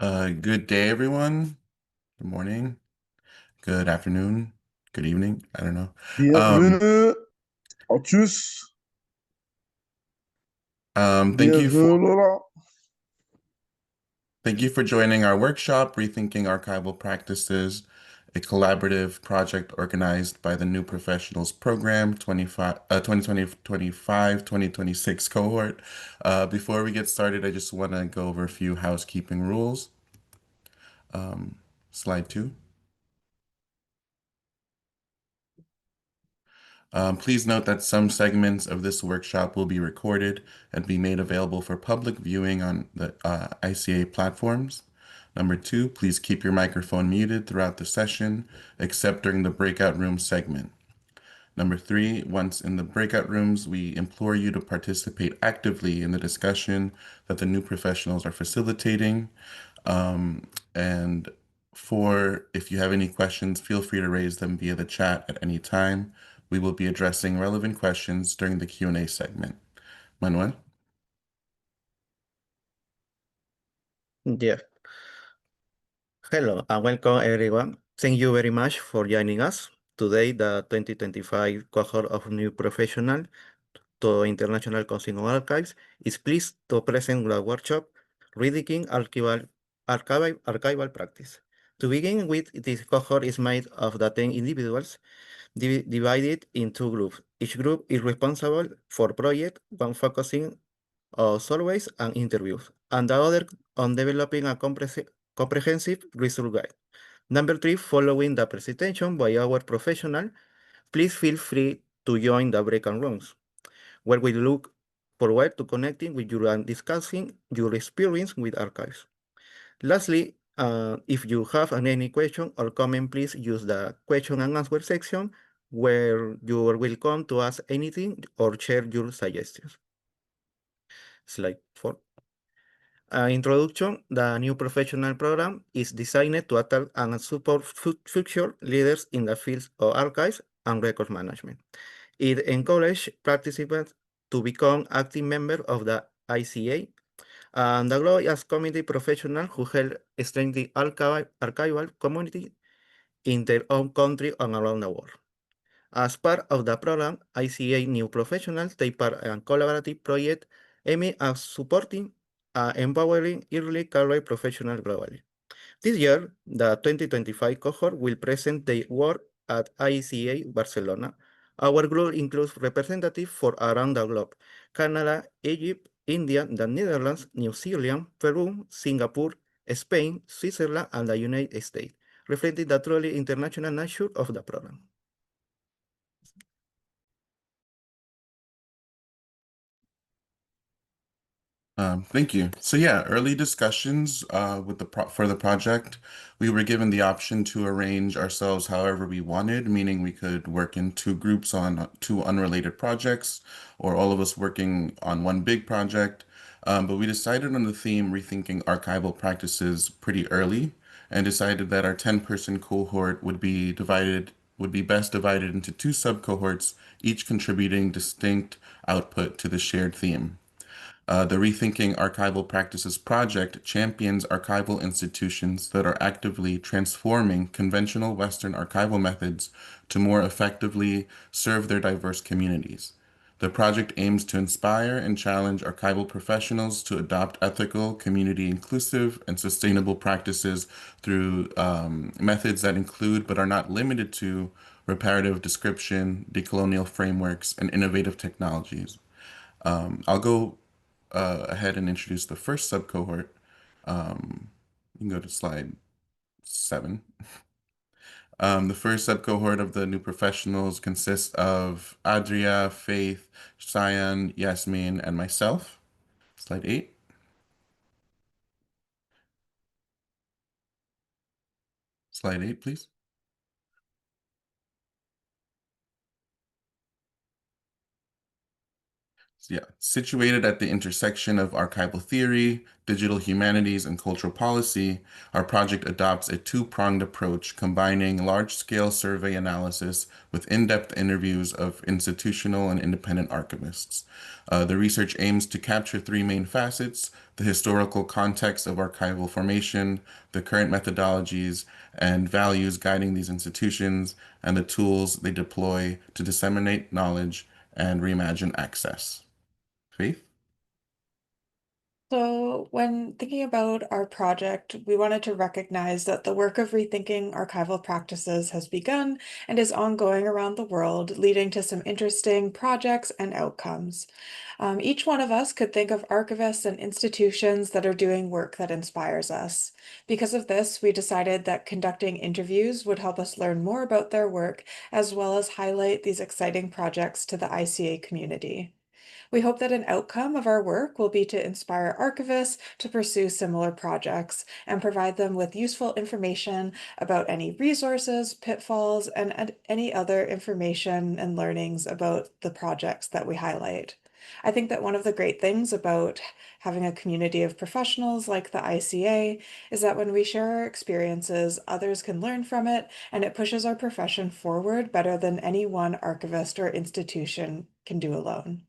Good day, everyone. Good morning, good afternoon, good evening. I don't know. Um, Bienvenue à tous. thank you for Bienvenue Laurent. thank you for joining our workshop, Rethinking Archival Practices, a collaborative project organized by the New Professionals Program 2025-2026 cohort. Before we get started, I just want to go over a few housekeeping rules. Slide 2. Please note that some segments of this workshop will be recorded and be made available for public viewing on the ICA platforms. Number 2, please keep your microphone muted throughout the session, except during the breakout room segment. Number 3, once in the breakout rooms, we implore you to participate actively in the discussion that the new professionals are facilitating. And 4, if you have any questions, feel free to raise them via the chat at any time. We will be addressing relevant questions during the Q&A segment. Manuel? Yeah. Hello and welcome everyone. Thank you very much for joining us. Today, the 2025 cohort of new professional to International Council of Archives is pleased to present the workshop Rethinking Archival Practice. To begin with, this cohort is made of the 10 individuals divided in two groups. Each group is responsible for project, one focusing on surveys and interviews, and the other on developing a comprehensive result guide. Number 3, following the presentation by our professional, please feel free to join the breakout rooms, where we look forward to connecting with you and discussing your experience with archives. Lastly, if you have any question or comment, please use the question and answer section where you are welcome to ask anything or share your suggestions. Slide 4. Introduction, the new professional program is designed to attract and support future leaders in the fields of archives and record management. It encourages participants to become active members of the ICA and the grow as community professionals who help strengthen the archival community in their own country and around the world. As part of the program, ICA New Professionals take part in a collaborative project aimed at supporting and empowering early career professionals globally. This year, the 2025 cohort will present their work at ICA Barcelona. Our group includes representatives for around the globe: Canada, Egypt, India, the Netherlands, New Zealand, Peru, Singapore, Spain, Switzerland, and the United States, reflecting the truly international nature of the program. Thank you. So yeah, early discussions with for the project, we were given the option to arrange ourselves however we wanted, meaning we could work in two groups on two unrelated projects, or all of us working on one big project. But we decided on the theme Rethinking Archival Practices pretty early, and decided that our 10-person cohort would be best divided into two sub-cohorts, each contributing distinct output to the shared theme. The Rethinking Archival Practices project champions archival institutions that are actively transforming conventional Western archival methods to more effectively serve their diverse communities. The project aims to inspire and challenge archival professionals to adopt ethical, community-inclusive, and sustainable practices through methods that include but are not limited to reparative description, decolonial frameworks, and innovative technologies. I'll go ahead and introduce the first subcohort. You can go to slide 7. The first subcohort of the new professionals consists of Adria, Faith, Cyan, Yasmin, and myself. Slide 8. Slide 8, please. Situated at the intersection of archival theory, digital humanities, and cultural policy, our project adopts a two-pronged approach combining large-scale survey analysis with in-depth interviews of institutional and independent archivists. The research aims to capture three main facets: the historical context of archival formation, the current methodologies and values guiding these institutions, and the tools they deploy to disseminate knowledge and reimagine access. Faith? So, when thinking about our project, we wanted to recognize that the work of rethinking archival practices has begun and is ongoing around the world, leading to some interesting projects and outcomes. Each one of us could think of archivists and institutions that are doing work that inspires us. Because of this, we decided that conducting interviews would help us learn more about their work, as well as highlight these exciting projects to the ICA community. We hope that an outcome of our work will be to inspire archivists to pursue similar projects and provide them with useful information about any resources, pitfalls, and any other information and learnings about the projects that we highlight. I think that one of the great things about having a community of professionals like the ICA is that when we share our experiences, others can learn from it, and it pushes our profession forward better than any one archivist or institution can do alone.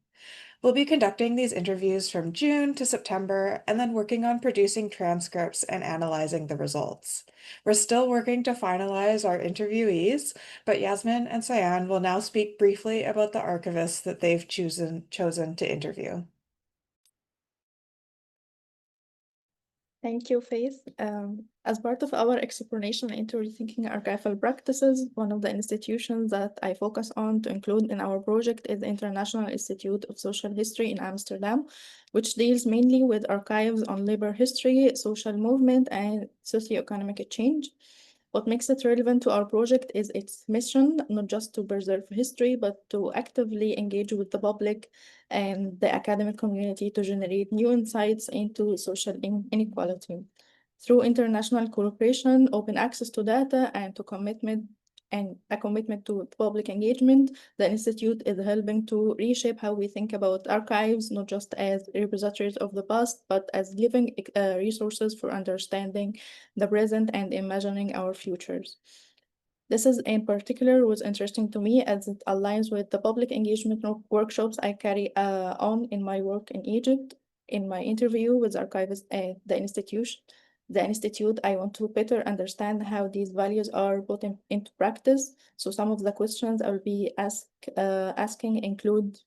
We'll be conducting these interviews from June to September and then working on producing transcripts and analyzing the results. We're still working to finalize our interviewees, but Yasmin and Cyan will now speak briefly about the archivists that they've chosen to interview. Thank you, Faith. As part of our exploration into rethinking archival practices, one of the institutions that I focus on to include in our project is the International Institute of Social History in Amsterdam, which deals mainly with archives on labor history, social movement, and socioeconomic change. What makes it relevant to our project is its mission, not just to preserve history, but to actively engage with the public and the academic community to generate new insights into social inequality. Through international cooperation, open access to data, and a commitment to public engagement, the Institute is helping to reshape how we think about archives, not just as repositories of the past, but as living resources for understanding the present and imagining our futures. This is in particular was interesting to me as it aligns with the public engagement workshops I carry on in my work in Egypt. In my interview with archivists at the institute, I want to better understand how these values are put into practice. So some of the questions I will be asking include: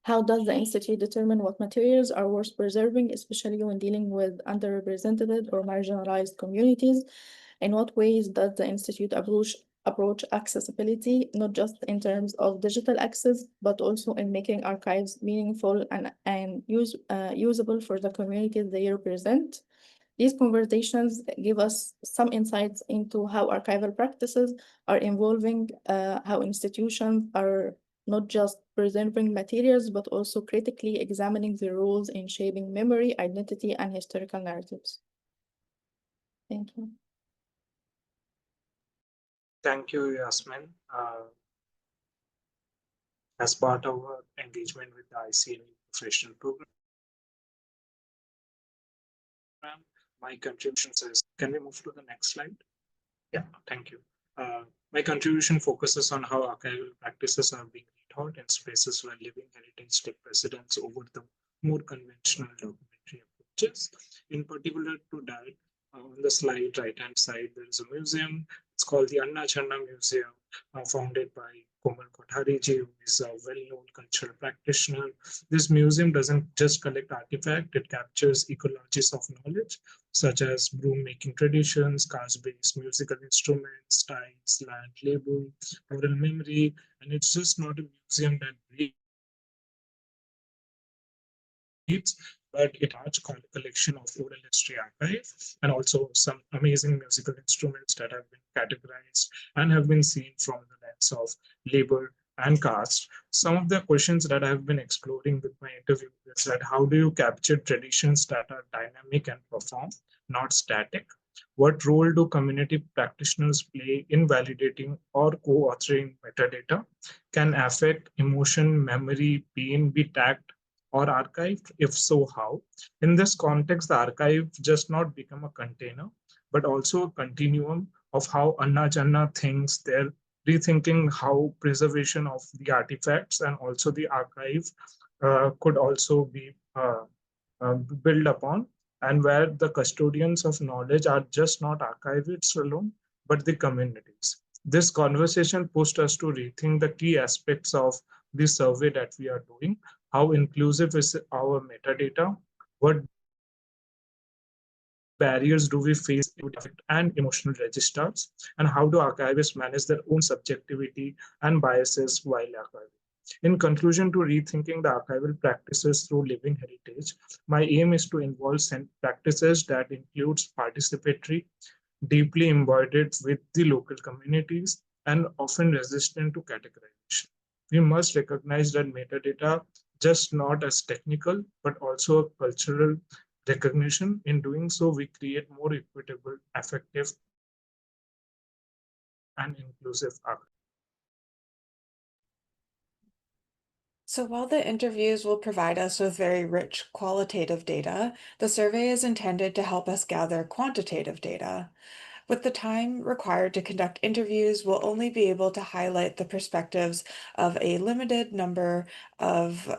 how does the institute determine what materials are worth preserving, especially when dealing with underrepresented or marginalized communities? In what ways does the institute approach accessibility, not just in terms of digital access, but also in making archives meaningful and usable for the communities they represent? These conversations give us some insights into how archival practices are evolving, how institutions are not just preserving materials, but also critically examining their roles in shaping memory, identity, and historical narratives. Thank you. Thank you, Yasmin. As part of our engagement with the ICA New Professional program, my contribution says, can we move to the next slide? Yeah, thank you. My contribution focuses on how archival practices are being rethought in spaces where living heritage take precedence over the more conventional documentary approaches. In particular to that, on the slide right-hand side, there is a museum. It's called the Anna Channa Museum, founded by Komal Kothariji, who is a well-known cultural practitioner. This museum doesn't just collect artifacts, it captures ecologies of knowledge, such as broom-making traditions, caste-based musical instruments, styles, land labor, oral memory, and it's just not a museum that breeds, but it has a collection of oral history archive and also some amazing musical instruments that have been categorized and have been seen from the lens of labor and caste. Some of the questions that I have been exploring with my interview is that how do you capture traditions that are dynamic and perform, not static? What role do community practitioners play in validating or co-authoring metadata? Can affect, emotion, memory, pain be tagged or archived? If so, how? In this context, the archive just not become a container, but also a continuum of how Anna Janna thinks. They're rethinking how preservation of the artifacts and also the archive could also be built upon, and where the custodians of knowledge are just not archivists alone, but the communities. This conversation pushed us to rethink the key aspects of the survey that we are doing. How inclusive is our metadata? What barriers do we face with affect and emotional registers? And how do archivists manage their own subjectivity and biases while archiving? In conclusion, to rethinking the archival practices through living heritage, my aim is to involve practices that includes participatory, deeply embodied with the local communities, and often resistant to categorization. We must recognize that metadata just not as technical, but also a cultural recognition. In doing so, we create more equitable, effective, and inclusive archive. So while the interviews will provide us with very rich qualitative data, the survey is intended to help us gather quantitative data. With the time required to conduct interviews, we'll only be able to highlight the perspectives of a limited number of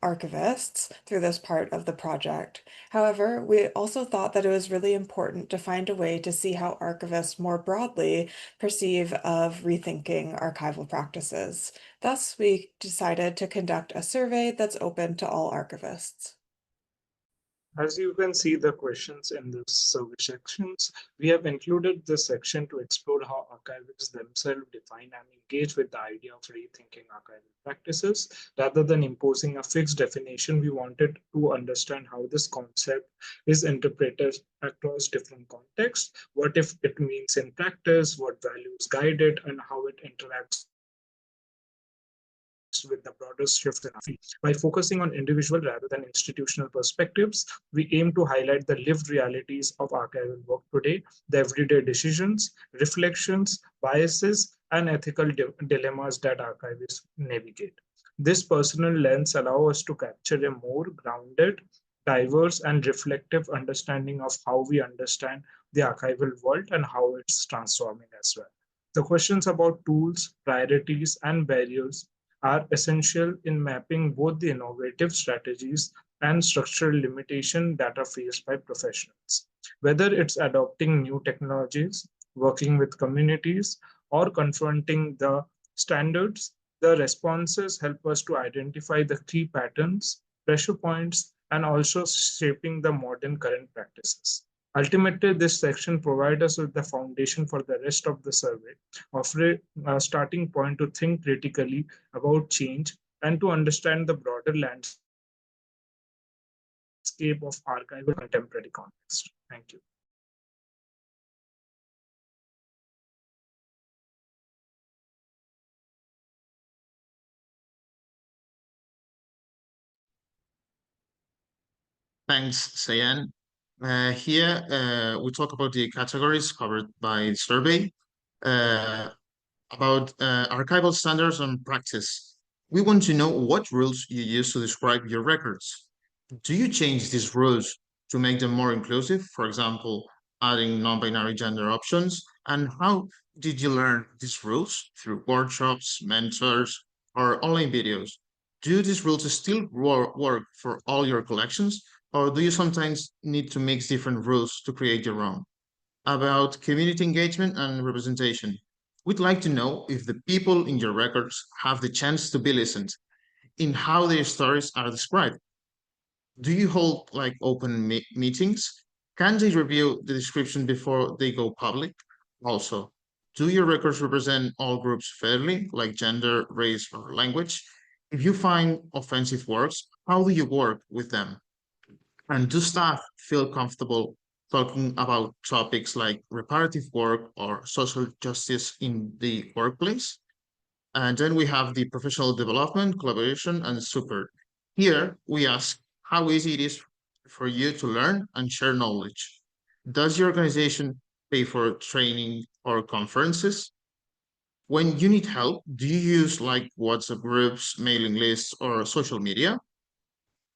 archivists through this part of the project. However, we also thought that it was really important to find a way to see how archivists more broadly perceive of rethinking archival practices. Thus, we decided to conduct a survey that's open to all archivists. As you can see the questions in the survey sections, we have included this section to explore how archivists themselves define and engage with the idea of rethinking archival practices. Rather than imposing a fixed definition, we wanted to understand how this concept is interpreted across different contexts, what if it means in practice, what values guide it, and how it interacts with the broader shift in our field. By focusing on individual rather than institutional perspectives, we aim to highlight the lived realities of archival work today, the everyday decisions, reflections, biases, and ethical dilemmas that archivists navigate. This personal lens allows us to capture a more grounded, diverse, and reflective understanding of how we understand the archival world and how it's transforming as well. The questions about tools, priorities, and barriers are essential in mapping both the innovative strategies and structural limitations that are faced by professionals. Whether it's adopting new technologies, working with communities, or confronting the standards, the responses help us to identify the key patterns, pressure points, and also shaping the modern current practices. Ultimately, this section provides us with the foundation for the rest of the survey, offering a starting point to think critically about change and to understand the broader landscape of archival contemporary context. Thank you. Thanks, Sayan. Here, we talk about the categories covered by the survey, about archival standards and practice. We want to know what rules you use to describe your records. Do you change these rules to make them more inclusive? For example, adding non-binary gender options? And how did you learn these rules? Through workshops, mentors, or online videos? Do these rules still work for all your collections? Or do you sometimes need to mix different rules to create your own? About community engagement and representation. We'd like to know if the people in your records have the chance to be listened in how their stories are described. Do you hold like open meetings? Can they review the description before they go public? Also, do your records represent all groups fairly, like gender, race, or language? If you find offensive works, how do you work with them? And do staff feel comfortable talking about topics like reparative work or social justice in the workplace? And then we have the professional development, collaboration, and support. Here we ask how easy it is for you to learn and share knowledge. Does your organization pay for training or conferences? When you need help, do you use like WhatsApp groups, mailing lists, or social media?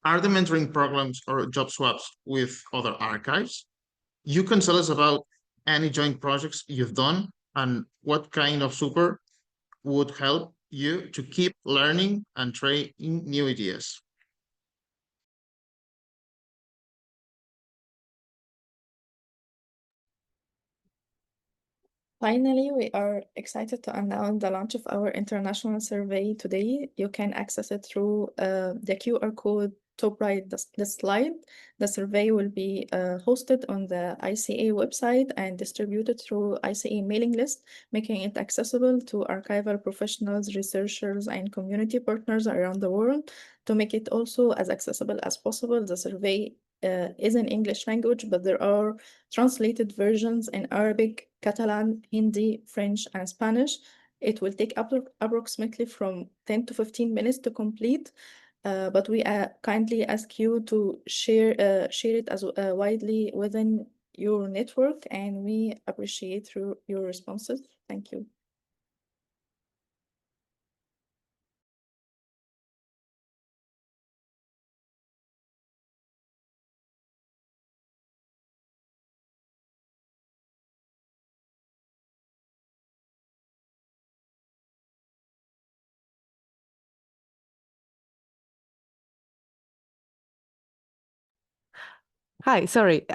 Are the mentoring programs or job swaps with other archives? You can tell us about any joint projects you've done and what kind of support would help you to keep learning and trying new ideas. Finally, we are excited to announce the launch of our international survey today. You can access it through the QR code top right the slide. The survey will be hosted on the ICA website and distributed through ICA mailing list, making it accessible to archival professionals, researchers, and community partners around the world. To make it also as accessible as possible, the survey is in English language, but there are translated versions in Arabic, Catalan, Hindi, French, and Spanish. It will take approximately from 10 to 15 minutes to complete, but we kindly ask you to share it as widely within your network, and we appreciate your responses. Thank you. Hi, sorry.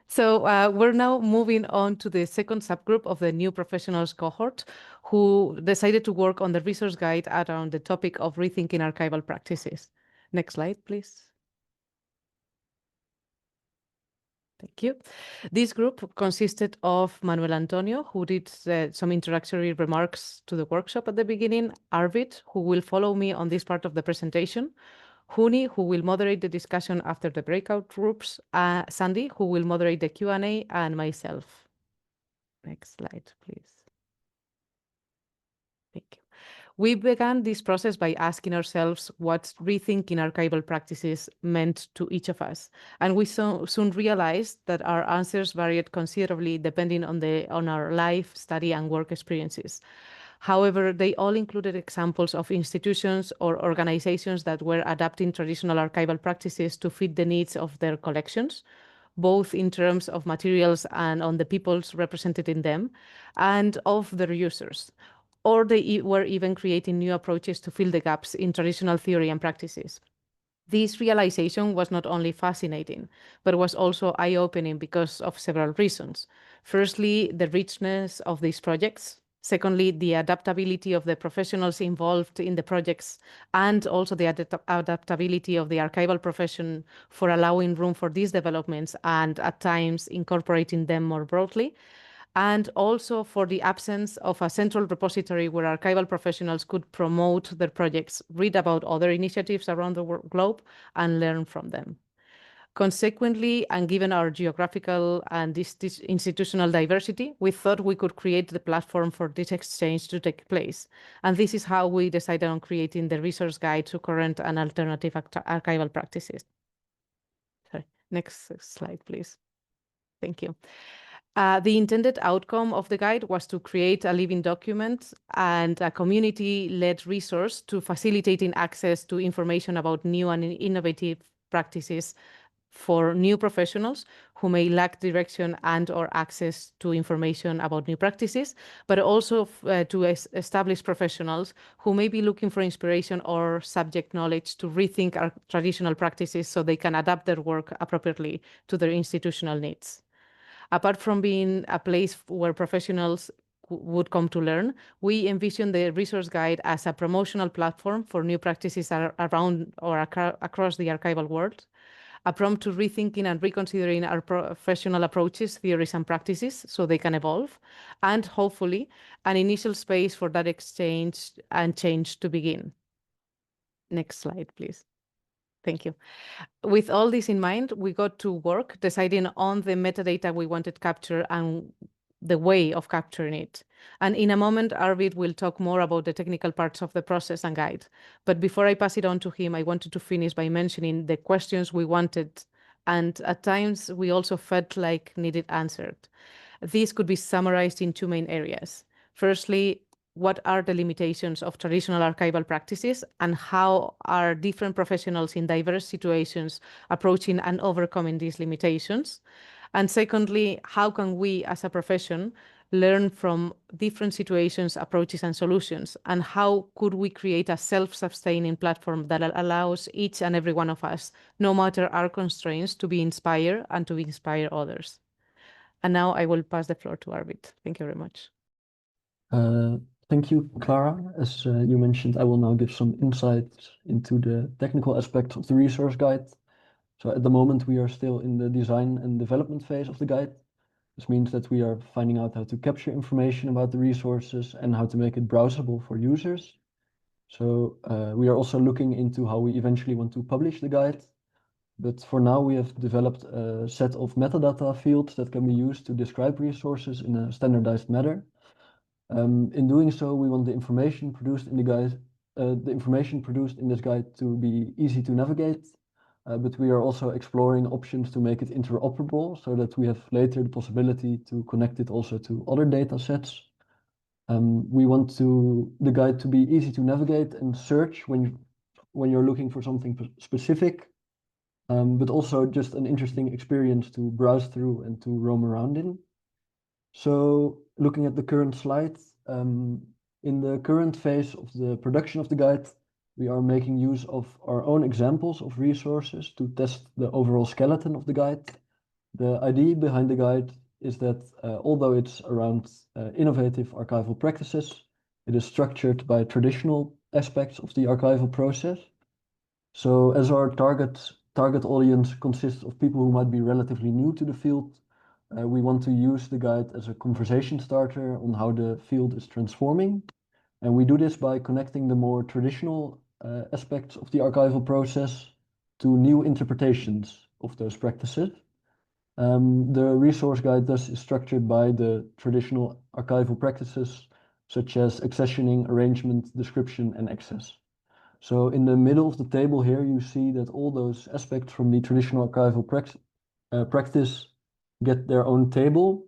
So we're now moving on to the second subgroup of the new professionals cohort who decided to work on the resource guide around the topic of rethinking archival practices. Next slide, please. Thank you. This group consisted of Manuel Antonio, who did some introductory remarks to the workshop at the beginning, Arvid, who will follow me on this part of the presentation, Huni, who will moderate the discussion after the breakout groups, Sandy, who will moderate the Q&A, and myself. Next slide, please. Thank you. We began this process by asking ourselves what rethinking archival practices meant to each of us. And we soon realized that our answers varied considerably depending on our life, study, and work experiences. However, they all included examples of institutions or organizations that were adapting traditional archival practices to fit the needs of their collections, both in terms of materials and on the peoples represented in them, and of their users. Or they were even creating new approaches to fill the gaps in traditional theory and practices. This realization was not only fascinating, but was also eye-opening because of several reasons. Firstly, the richness of these projects. Secondly, the adaptability of the professionals involved in the projects, and also the adaptability of the archival profession for allowing room for these developments and at times incorporating them more broadly. And also for the absence of a central repository where archival professionals could promote their projects, read about other initiatives around the globe, and learn from them. Consequently, and given our geographical and this institutional diversity, we thought we could create the platform for this exchange to take place. And this is how we decided on creating the resource guide to current and alternative archival practices. Sorry, next slide, please. Thank you. The intended outcome of the guide was to create a living document and a community-led resource to facilitating access to information about new and innovative practices for new professionals who may lack direction and or access to information about new practices, but also to established professionals who may be looking for inspiration or subject knowledge to rethink our traditional practices so they can adapt their work appropriately to their institutional needs. Apart from being a place where professionals would come to learn, we envision the resource guide as a promotional platform for new practices around or across the archival world, a prompt to rethinking and reconsidering our professional approaches, theories, and practices so they can evolve, and hopefully an initial space for that exchange and change to begin. Next slide, please. Thank you. With all this in mind, we got to work deciding on the metadata we wanted to capture and the way of capturing it. And in a moment, Arvid will talk more about the technical parts of the process and guide. But before I pass it on to him, I wanted to finish by mentioning the questions we wanted and at times we also felt like needed answered. These could be summarized in two main areas. Firstly, what are the limitations of traditional archival practices, and how are different professionals in diverse situations approaching and overcoming these limitations? And secondly, how can we as a profession learn from different situations, approaches, and solutions? And how could we create a self-sustaining platform that allows each and every one of us, no matter our constraints, to be inspired and to inspire others? And now I will pass the floor to Arvid. Thank you very much. Thank you, Clara. As you mentioned, I will now give some insights into the technical aspects of the resource guide. So at the moment, we are still in the design and development phase of the guide. This means that we are finding out how to capture information about the resources and how to make it browsable for users. So we are also looking into how we eventually want to publish the guide. But for now, we have developed a set of metadata fields that can be used to describe resources in a standardized manner. In doing so, we want the information produced in this guide to be easy to navigate, but we are also exploring options to make it interoperable so that we have later the possibility to connect it also to other data sets. We want the guide to be easy to navigate and search when you're looking for something specific, but also just an interesting experience to browse through and to roam around in. So looking at the current slide, in the current phase of the production of the guide, we are making use of our own examples of resources to test the overall skeleton of the guide. The idea behind the guide is that although it's around innovative archival practices, it is structured by traditional aspects of the archival process. So as our target audience consists of people who might be relatively new to the field, we want to use the guide as a conversation starter on how the field is transforming. And we do this by connecting the more traditional aspects of the archival process to new interpretations of those practices. The resource guide thus is structured by the traditional archival practices, such as accessioning, arrangement, description, and access. So in the middle of the table here, you see that all those aspects from the traditional archival practice get their own table.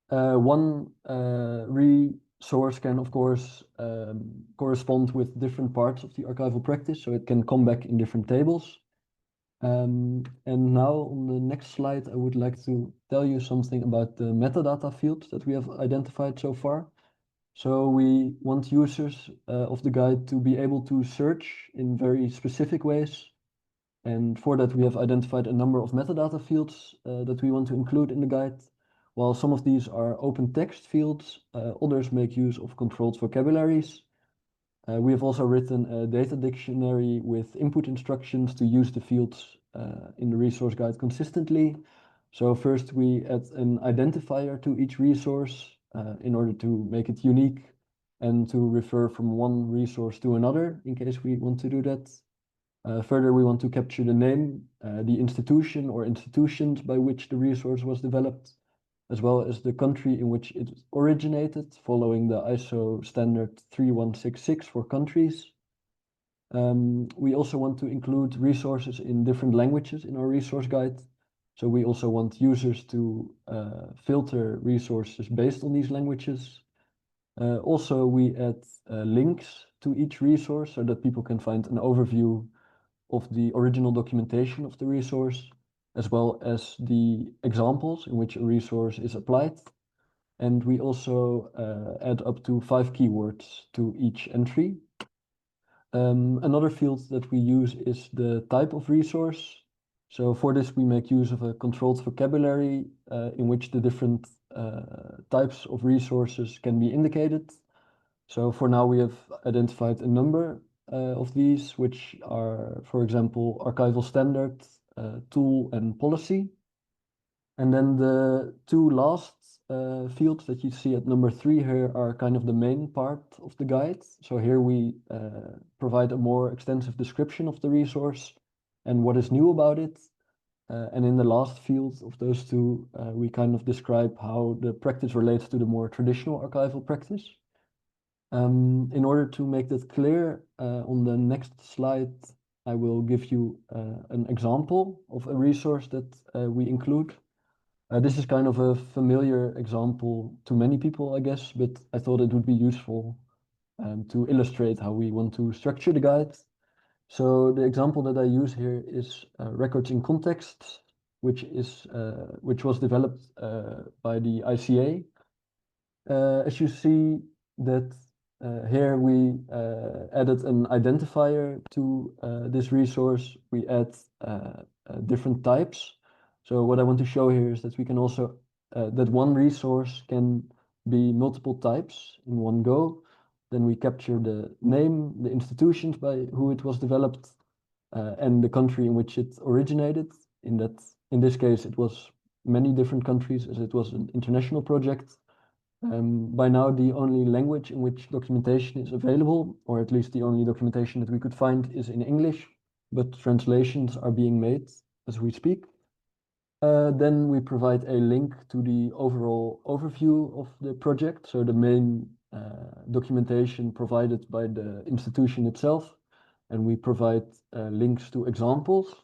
One resource can, of course, correspond with different parts of the archival practice, so it can come back in different tables. And now on the next slide, I would like to tell you something about the metadata fields that we have identified so far. So we want users of the guide to be able to search in very specific ways. And for that, we have identified a number of metadata fields that we want to include in the guide. While some of these are open text fields, others make use of controlled vocabularies. We have also written a data dictionary with input instructions to use the fields in the resource guide consistently. So first we add an identifier to each resource in order to make it unique and to refer from one resource to another in case we want to do that. Further, we want to capture the name, the institution or institutions by which the resource was developed, as well as the country in which it originated, following the ISO standard 3166 for countries. We also want to include resources in different languages in our resource guide. So we also want users to filter resources based on these languages. Also, we add links to each resource so that people can find an overview of the original documentation of the resource, as well as the examples in which a resource is applied. And we also add up to 5 keywords to each entry. Another field that we use is the type of resource. So for this, we make use of a controlled vocabulary in which the different types of resources can be indicated. So for now, we have identified a number of these, which are, for example, archival standard, tool, and policy. And then the two last fields that you see at number 3 here are kind of the main part of the guide. So here we provide a more extensive description of the resource and what is new about it. And in the last field of those two, we kind of describe how the practice relates to the more traditional archival practice. In order to make that clear, on the next slide, I will give you an example of a resource that we include. This is kind of a familiar example to many people, I guess, but I thought it would be useful to illustrate how we want to structure the guide. So the example that I use here is records in context, which was developed by the ICA. As you see that here we added an identifier to this resource. We add different types. So what I want to show here is that we can also that one resource can be multiple types in one go. Then we capture the name, the institutions by who it was developed, and the country in which it originated. In this case, it was many different countries, as it was an international project. By now, the only language in which documentation is available, or at least the only documentation that we could find, is in English, but translations are being made as we speak. Then we provide a link to the overall overview of the project, so the main documentation provided by the institution itself, and we provide links to examples,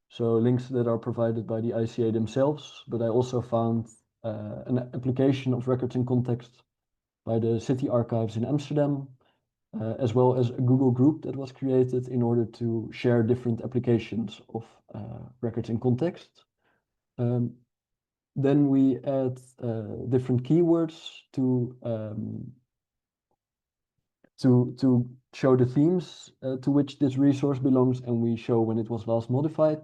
so links that are provided by the ICA themselves, but I also found an application of records in context by the City Archives in Amsterdam, as well as a Google group that was created in order to share different applications of records in context. Then we add different keywords to show the themes to which this resource belongs, and we show when it was last modified.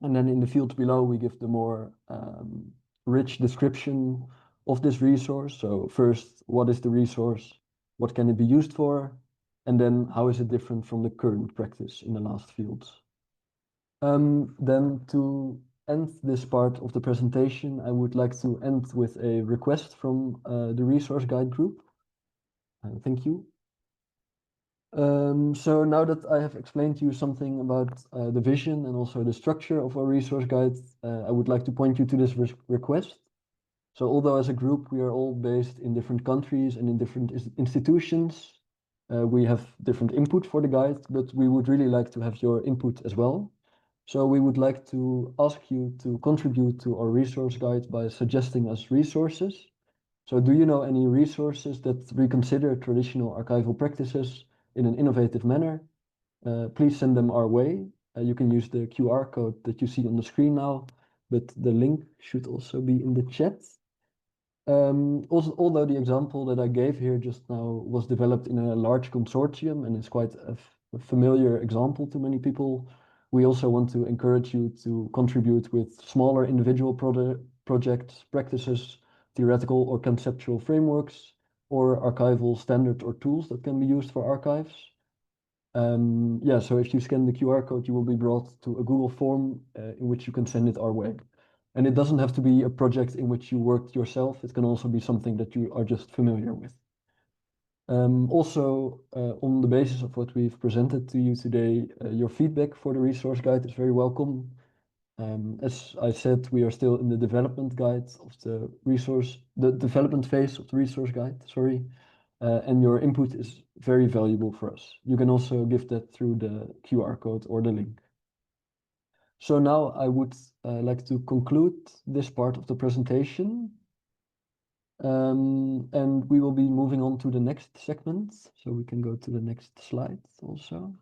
And then in the fields below, we give the more rich description of this resource. So first, what is the resource? What can it be used for? And then how is it different from the current practice in the last fields? Then to end this part of the presentation, I would like to end with a request from the resource guide group. Thank you. So now that I have explained to you something about the vision and also the structure of our resource guide, I would like to point you to this request. So although as a group we are all based in different countries and in different institutions, we have different input for the guide, but we would really like to have your input as well. So we would like to ask you to contribute to our resource guide by suggesting us resources. So do you know any resources that reconsider traditional archival practices in an innovative manner? Please send them our way. You can use the QR code that you see on the screen now, but the link should also be in the chat. Also, although the example that I gave here just now was developed in a large consortium and is quite a familiar example to many people, we also want to encourage you to contribute with smaller individual projects, practices, theoretical or conceptual frameworks, or archival standards or tools that can be used for archives. Yeah, so if you scan the QR code, you will be brought to a Google form in which you can send it our way. And it doesn't have to be a project in which you worked yourself. It can also be something that you are just familiar with. Also, on the basis of what we've presented to you today, your feedback for the resource guide is very welcome. As I said, we are still in the development guide of the development phase of the resource guide, sorry. And your input is very valuable for us. You can also give that through the QR code or the link. So now I would like to conclude this part of the presentation. And we will be moving on to the next segment. So we can go to the next slide also.